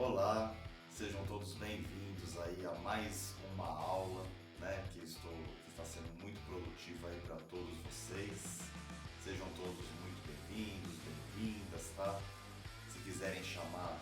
Olá, sejam todos bem-vindos aí a mais uma aula, né, que está sendo muito produtiva aí para todos vocês. Sejam todos muito bem-vindos, bem-vindas, tá? Se quiserem chamar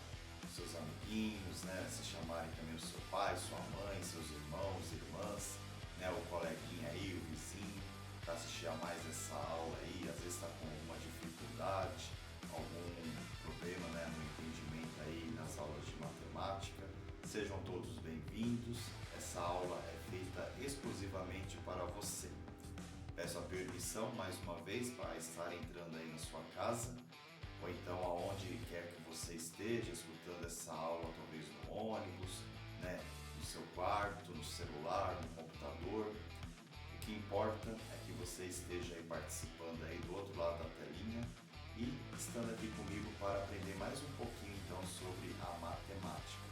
seus amiguinhos, né, se chamarem também o seu pai, sua mãe, seus irmãos, irmãs, né, o coleguinha aí, o vizinho, para assistir a mais essa aula aí, às vezes está com alguma dificuldade, algum problema, né, no entendimento aí nas aulas de matemática. Sejam todos bem-vindos. Essa aula é feita exclusivamente para você. Peço a permissão mais uma vez para estar entrando aí na sua casa, ou então aonde quer que você esteja escutando essa aula, talvez no ônibus, né, no seu quarto, no celular, no computador. O que importa é que você esteja aí participando aí do outro lado da telinha e estando aqui comigo para aprender mais um pouquinho então sobre a matemática.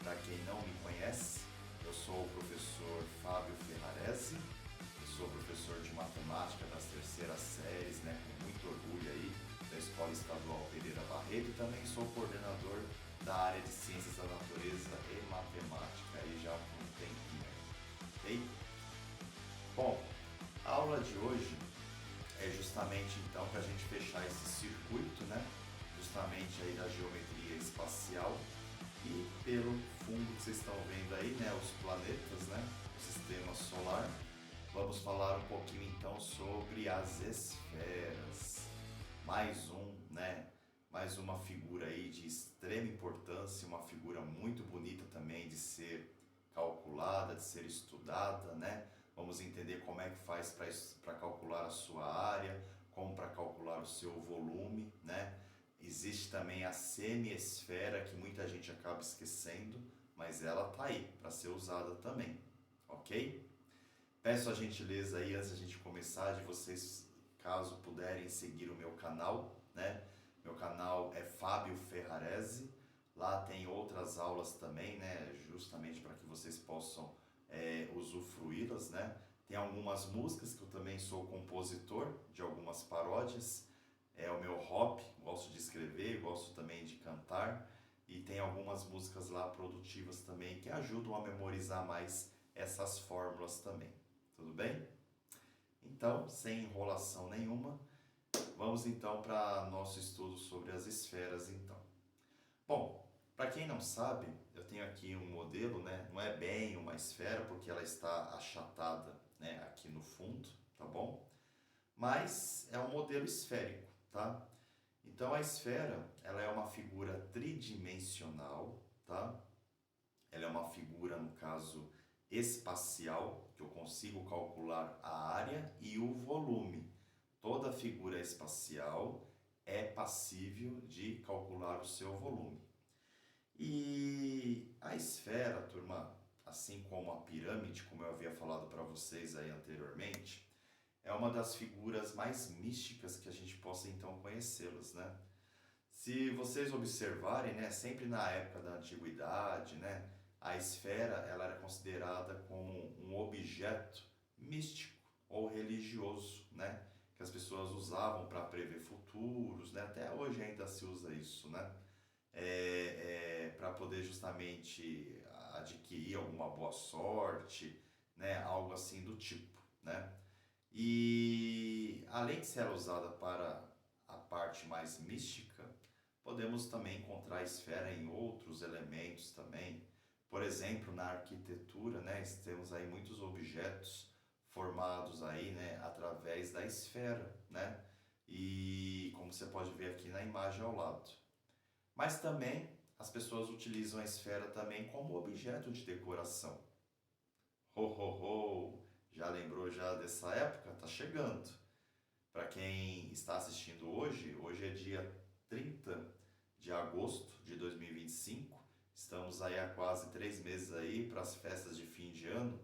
Para quem não me conhece, eu sou o professor Fábio Ferrarese, eu sou professor de matemática das terceiras séries, né, com muito orgulho aí, da Escola Estadual Pereira Barreto, e também sou coordenador da área de Ciências da Natureza e Matemática aí já há um tempinho, ok? Bom, a aula de hoje é justamente então para a gente fechar esse circuito, né? Justamente aí da geometria espacial e pelo fundo que vocês estão vendo aí, né? Os planetas, né? O sistema solar. Vamos falar um pouquinho então sobre as esferas. Mais um, né? Mais uma figura aí de extrema importância, uma figura muito bonita também de ser calculada, de ser estudada, né? Vamos entender como é que faz para calcular a sua área, como para calcular o seu volume, né? Existe também a semi-esfera que muita gente acaba esquecendo, mas ela tá aí para ser usada também, ok? Peço a gentileza aí, antes da gente começar, de vocês, caso puderem seguir o meu canal, né? Meu canal é Fábio Ferrarese, lá tem outras aulas também, né? Justamente para que vocês possam usufruí-las, né? Tem algumas músicas que eu também sou compositor de algumas paródias, é o meu hobby, gosto de escrever, gosto também de cantar, e tem algumas músicas lá produtivas também que ajudam a memorizar mais essas fórmulas também. Tudo bem? Então, sem enrolação nenhuma, vamos então para nosso estudo sobre as esferas então. Bom, para quem não sabe, eu tenho aqui um modelo, né? Não é bem uma esfera porque ela está achatada, né, aqui no fundo, tá bom? Mas é um modelo esférico, tá? Então a esfera, ela é uma figura tridimensional, tá? Ela é uma figura, no caso, espacial, que eu consigo calcular a área e o volume. Toda figura espacial é passível de calcular o seu volume. E a esfera, turma, assim como a pirâmide, como eu havia falado para vocês aí anteriormente, é uma das figuras mais místicas que a gente possa então conhecê-las, né? Se vocês observarem, né, sempre na época da antiguidade, né, a esfera ela era considerada como um objeto místico ou religioso, né, que as pessoas usavam para prever futuros, né, até hoje ainda se usa isso, né, para poder justamente adquirir alguma boa sorte, né, algo assim do tipo, né. E além de ser usada para a parte mais mística, podemos também encontrar a esfera em outros elementos também. Por exemplo, na arquitetura, né, temos aí muitos objetos formados aí, né, através da esfera, né? E como você pode ver aqui na imagem ao lado. Mas também as pessoas utilizam a esfera também como objeto de decoração. Ho, ho, ho! Já lembrou já dessa época? Tá chegando. Para quem está assistindo hoje, hoje é dia 30 de agosto de 2025. Estamos aí há quase 3 meses aí para as festas de fim de ano.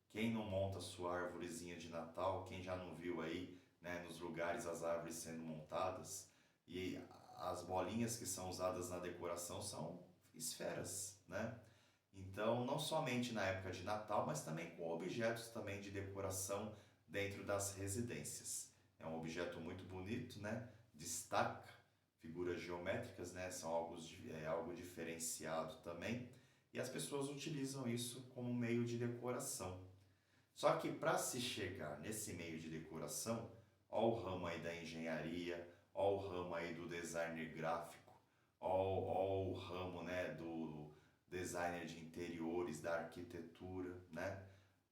Quem não monta sua árvorezinha de Natal, quem já não viu aí, né, nos lugares as árvores sendo montadas, e as bolinhas que são usadas na decoração são esferas, né? Então, não somente na época de Natal, mas também com objetos também de decoração dentro das residências. É um objeto muito bonito, né? Destaca, figuras geométricas, né? São algo diferenciado também, e as pessoas utilizam isso como meio de decoração. Só que para se chegar nesse meio de decoração, ó o ramo aí da engenharia, ó o ramo aí do designer gráfico, ó o ramo, né, do designer de interiores, da arquitetura, né?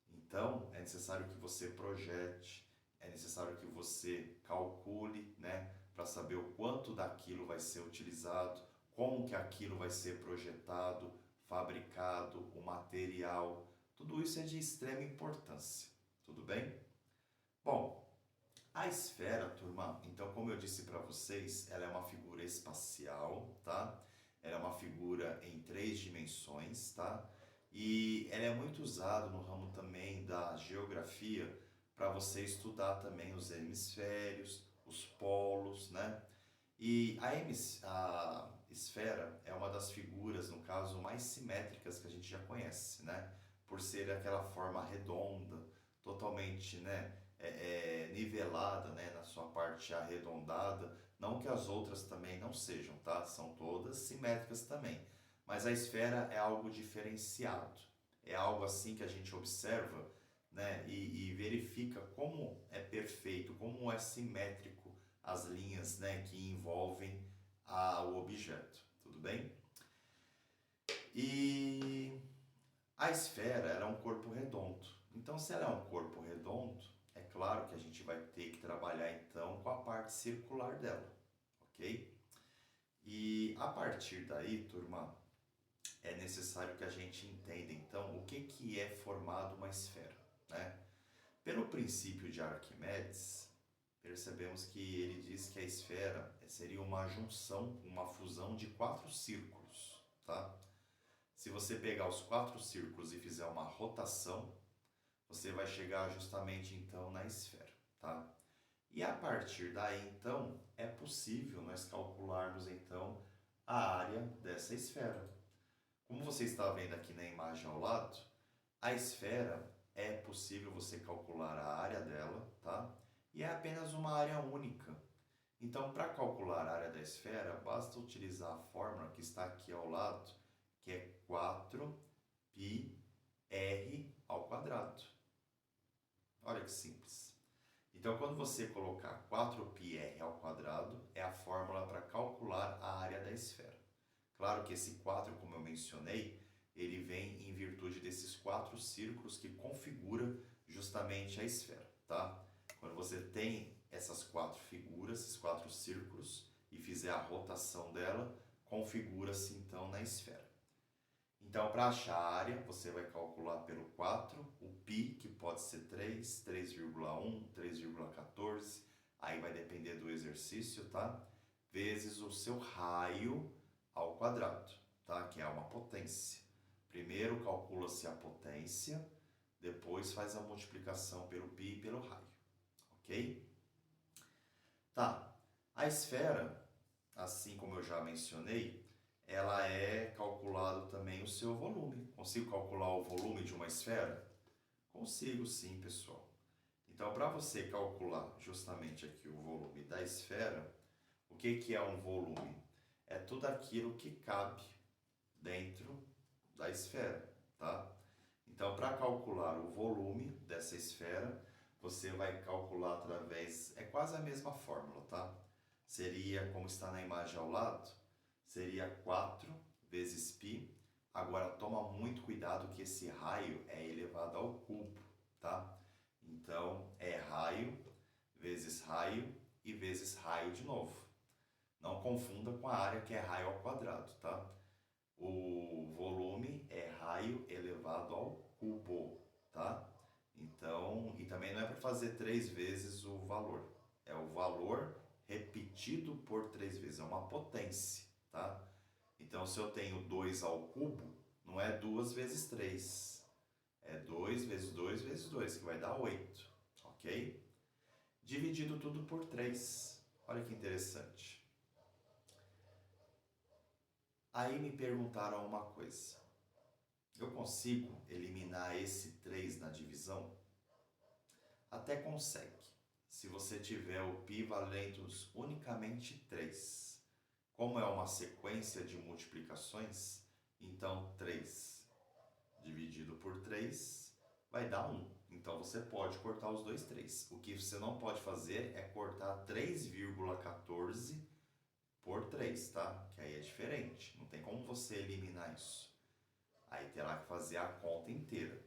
Então é necessário que você projete, é necessário que você calcule, né, para saber o quanto daquilo vai ser utilizado, como que aquilo vai ser projetado, fabricado, o material. Tudo isso é de extrema importância, tudo bem? Bom, a esfera, turma, então como eu disse para vocês, ela é uma figura espacial, tá? Ela é uma figura em 3 dimensões, tá? E ela é muito usada no ramo também da geografia para você estudar também os hemisférios, os polos, né? E a esfera é uma das figuras, no caso, mais simétricas que a gente já conhece, né? Por ser aquela forma redonda, totalmente, né, nivelada, né, na sua parte arredondada. Não que as outras também não sejam, tá? São todas simétricas também. Mas a esfera é algo diferenciado. É algo assim que a gente observa, né, e verifica como é perfeito, como é simétrico as linhas, né, que envolvem o objeto, tudo bem? E a esfera ela é um corpo redondo. Então, se ela é um corpo redondo, é claro que a gente vai ter que trabalhar então com a parte circular dela, ok? E a partir daí, turma, é necessário que a gente entenda então o que é formado uma esfera, né? Pelo princípio de Arquimedes, percebemos que ele diz que a esfera seria uma junção, uma fusão de 4 círculos, tá? Se você pegar os 4 círculos e fizer uma rotação, você vai chegar justamente então na esfera, tá? E a partir daí então é possível nós calcularmos então a área dessa esfera. Como você está vendo aqui na imagem ao lado, a esfera é possível você calcular a área dela, tá? E é apenas uma área única. Então, para calcular a área da esfera, basta utilizar a fórmula que está aqui ao lado, que é 4πr ao quadrado. Olha que simples. Então, quando você colocar 4πr ao quadrado, é a fórmula para calcular a área da esfera. Claro que esse 4, como eu mencionei, ele vem em virtude desses 4 círculos que configura justamente a esfera, tá? Quando você tem essas 4 figuras, esses 4 círculos, e fizer a rotação dela, configura-se então na esfera. Então, para achar a área, você vai calcular pelo 4, o π, que pode ser 3, 3,1, 3,14, aí vai depender do exercício, tá? Vezes o seu raio ao quadrado, tá? Que é uma potência. Primeiro calcula-se a potência, depois faz a multiplicação pelo π e pelo raio, ok? Tá, a esfera, assim como eu já mencionei, ela é calculado também o seu volume. Consigo calcular o volume de uma esfera? Consigo sim, pessoal. Então, para você calcular justamente aqui o volume da esfera, o que é um volume? É tudo aquilo que cabe dentro da esfera, tá? Então, para calcular o volume dessa esfera, você vai calcular através... É quase a mesma fórmula, tá? Seria, como está na imagem ao lado, seria 4 vezes π. Agora, toma muito cuidado que esse raio é elevado ao cubo, tá? Então, é raio vezes raio e vezes raio de novo. Não confunda com a área que é raio ao quadrado, tá? O volume é raio elevado ao cubo, tá? Então, e também não é para fazer 3 vezes o valor. É o valor repetido por 3 vezes, é uma potência, tá? Então, se eu tenho 2 ao cubo, não é 2 vezes 3. É 2 vezes 2 vezes 2, que vai dar 8, ok? Dividido tudo por 3. Olha que interessante. Aí me perguntaram uma coisa. Eu consigo eliminar esse 3 na divisão? Até consegue. Se você tiver o π valendo unicamente 3. Como é uma sequência de multiplicações, então 3 dividido por 3 vai dar 1. Então você pode cortar os dois 3. O que você não pode fazer é cortar 3,14 por 3, tá? Que aí é diferente. Não tem como você eliminar isso. Aí terá que fazer a conta inteira.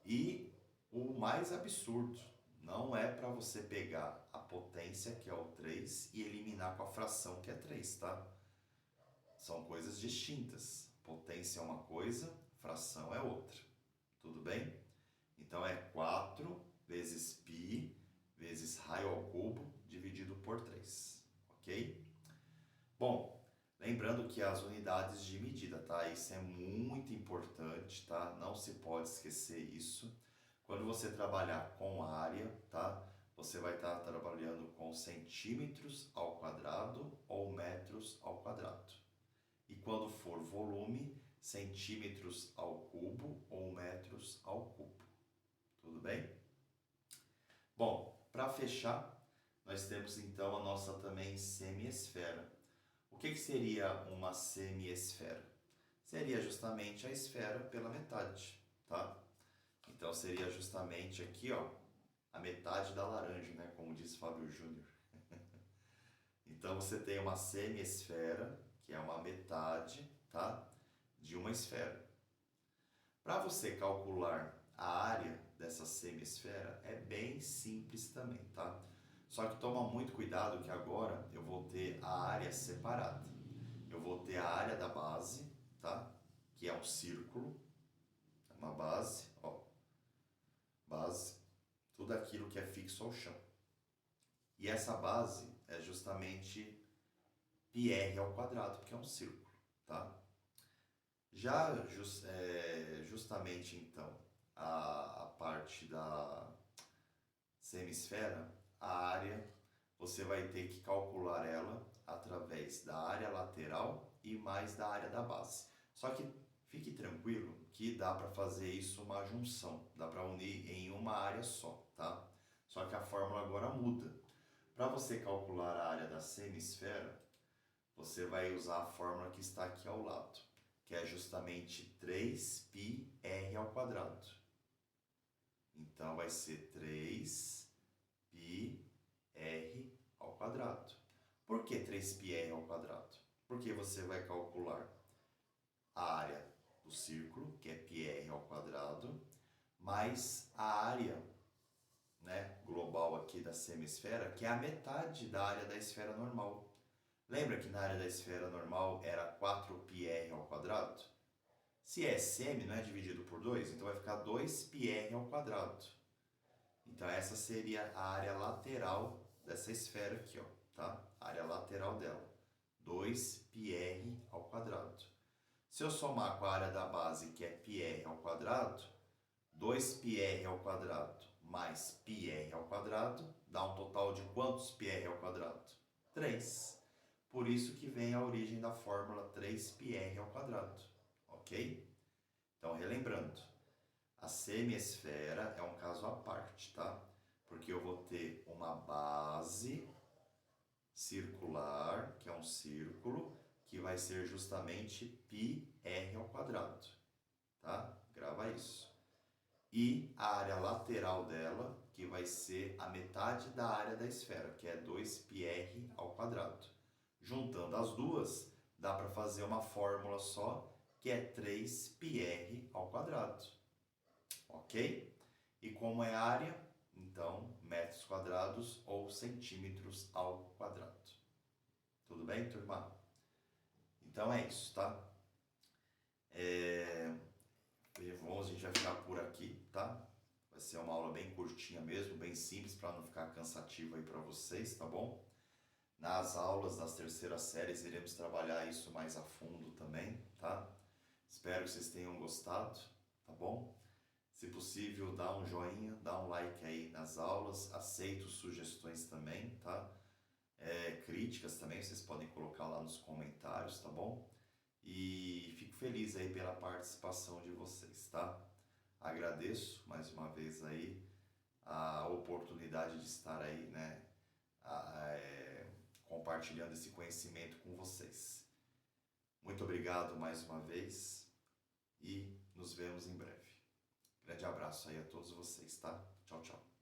E o mais absurdo, não é para você pegar a potência, que é o 3, e eliminar com a fração, que é 3, tá? São coisas distintas. Potência é uma coisa, fração é outra. Tudo bem? Então é 4 vezes π vezes raio ao cubo dividido por 3. Ok? Bom, lembrando que as unidades de medida, tá? Isso é muito importante, tá? Não se pode esquecer isso. Quando você trabalhar com área, tá? Você vai estar trabalhando com centímetros ao quadrado ou metros ao quadrado. E quando for volume, centímetros ao cubo ou metros ao cubo. Tudo bem? Bom, para fechar, nós temos então a nossa também semiesfera. O que seria uma semiesfera? Seria justamente a esfera pela metade, tá? Então seria justamente aqui, ó, a metade da laranja, né? Como diz Fábio Júnior. Então você tem uma semiesfera, que é uma metade, tá? De uma esfera. Para você calcular a área dessa semiesfera é bem simples também, tá? Só que toma muito cuidado que agora eu vou ter a área separada. Eu vou ter a área da base, tá? Que é um círculo, uma base, ó. Base, tudo aquilo que é fixo ao chão. E essa base é justamente πr ao quadrado, que é um círculo, tá? Já justamente então a parte da semisfera, a área, você vai ter que calcular ela através da área lateral e mais da área da base. Só que fique tranquilo que dá para fazer isso uma junção, dá para unir em uma área só, tá? Só que a fórmula agora muda. Para você calcular a área da semisfera, você vai usar a fórmula que está aqui ao lado, que é justamente 3πr ao quadrado. Então vai ser 3πr ao quadrado. Por que 3πr ao quadrado? Porque você vai calcular a área do círculo, que é πr ao quadrado, mais a área, né, global aqui da semisfera, que é a metade da área da esfera normal. Lembra que na área da esfera normal era 4πr ao quadrado? Se é semi, não é dividido por 2, então vai ficar 2πr ao quadrado. Então essa seria a área lateral dessa esfera aqui, ó, tá? A área lateral dela, 2πr ao quadrado. Se eu somar com a área da base, que é πr ao quadrado, 2πr ao quadrado mais πr ao quadrado dá um total de quantos πr ao quadrado? 3. Por isso que vem a origem da fórmula 3πr ao quadrado, ok? Então, relembrando, a semiesfera é um caso à parte, tá? Porque eu vou ter uma base circular, que é um círculo, que vai ser justamente πr ao quadrado, tá? Grava isso. E a área lateral dela, que vai ser a metade da área da esfera, que é 2πr ao quadrado. Juntando as duas, dá para fazer uma fórmula só, que é 3πr ao quadrado. Ok? E como é área, então, metros quadrados ou centímetros ao quadrado. Tudo bem, turma? Então é isso, tá? Bom, a gente vai ficar por aqui, tá? Vai ser uma aula bem curtinha mesmo, bem simples, para não ficar cansativo aí para vocês, tá bom? Nas aulas das terceiras séries iremos trabalhar isso mais a fundo também, tá? Espero que vocês tenham gostado, tá bom? Se possível, dá um joinha, dá um like aí nas aulas, aceito sugestões também, tá? Críticas também, vocês podem colocar lá nos comentários, tá bom? E fico feliz aí pela participação de vocês, tá? Agradeço mais uma vez aí a oportunidade de estar aí, né? Compartilhando compartilhando esse conhecimento com vocês. Muito obrigado mais uma vez e nos vemos em breve. Grande abraço aí a todos vocês, tá? Tchau, tchau.